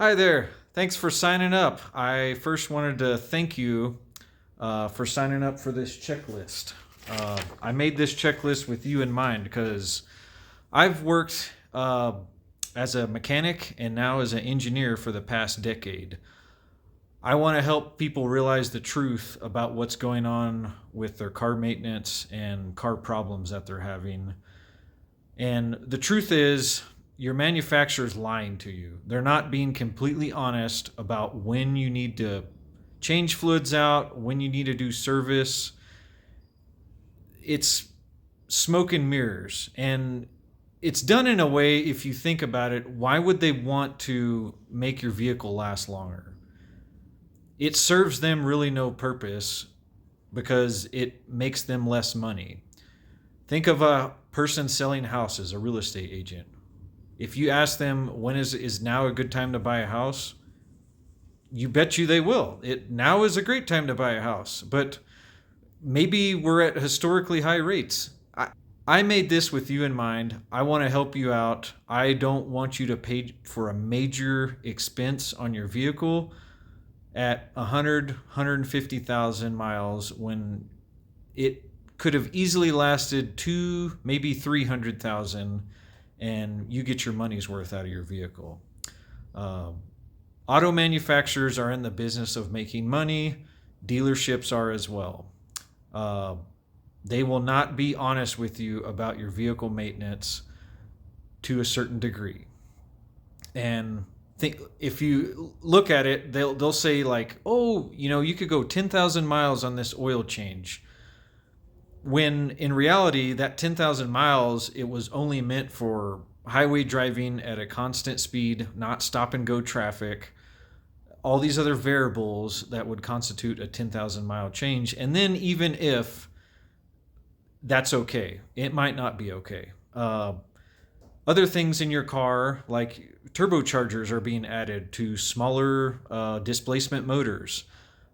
Hi there. Thanks for signing up. I first wanted to thank you for signing up for this checklist. I made this checklist with you in mind because I've worked as a mechanic and now as an engineer for the past decade. I want to help people realize the truth about what's going on with their car maintenance and car problems that they're having. And the truth is, your manufacturer's lying to you. They're not being completely honest about when you need to change fluids out, when you need to do service. It's smoke and mirrors. And it's done in a way, if you think about it, why would they want to make your vehicle last longer? It serves them really no purpose because it makes them less money. Think of a person selling houses, a real estate agent. If you ask them when is now a good time to buy a house, you bet you they will. It now is a great time to buy a house, but maybe we're at historically high rates. I made this with you in mind. I want to help you out. I don't want you to pay for a major expense on your vehicle at 150,000 miles when it could have easily lasted two, maybe 300,000, and you get your money's worth out of your vehicle. Auto manufacturers are in the business of making money. Dealerships are as well. They will not be honest with you about your vehicle maintenance to a certain degree. And if you look at it, they'll say like, oh, you could go 10,000 miles on this oil change. When in reality, that 10,000 miles, it was only meant for highway driving at a constant speed, not stop and go traffic, all these other variables that would constitute a 10,000 mile change. And then even if that's okay, it might not be okay. Other things in your car, like turbochargers, are being added to smaller displacement motors.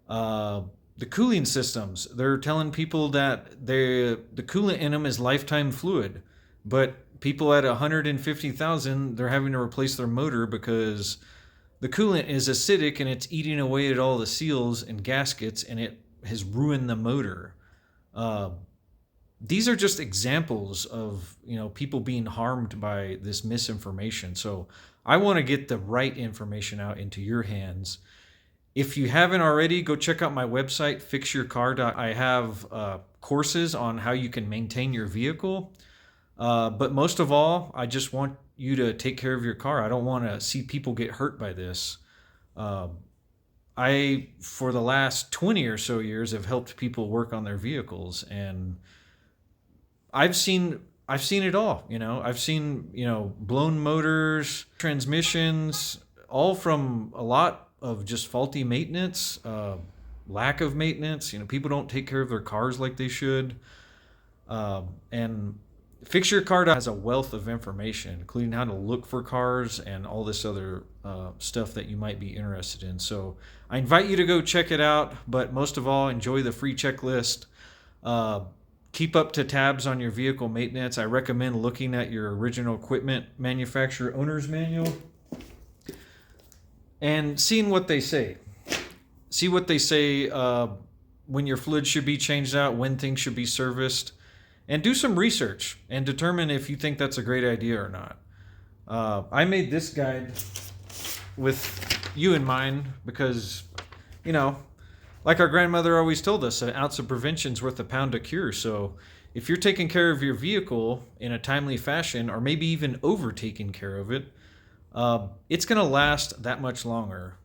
The cooling systems, they're telling people that the coolant in them is lifetime fluid, but people at 150,000, they're having to replace their motor because the coolant is acidic and it's eating away at all the seals and gaskets, and it has ruined the motor. These are just examples of people being harmed by this misinformation. So I want to get the right information out into your hands. If you haven't already, go check out my website, fixyourcar.com. I have courses on how you can maintain your vehicle. But most of all, I just want you to take care of your car. I don't want to see people get hurt by this. For the last 20 or so years, have helped people work on their vehicles, and I've seen it all. I've seen blown motors, transmissions, all from a lot of just faulty maintenance, lack of maintenance. People don't take care of their cars like they should. And Fix Your Car has a wealth of information, including how to look for cars and all this other stuff that you might be interested in. So I invite you to go check it out, but most of all, enjoy the free checklist. Keep up to tabs on your vehicle maintenance. I recommend looking at your original equipment manufacturer owner's manual and seeing what they say. See what they say when your fluid should be changed out, when things should be serviced, and do some research and determine if you think that's a great idea or not. I made this guide with you in mind because, like our grandmother always told us, an ounce of prevention is worth a pound of cure. So if you're taking care of your vehicle in a timely fashion, or maybe even over taking care of it, it's going to last that much longer.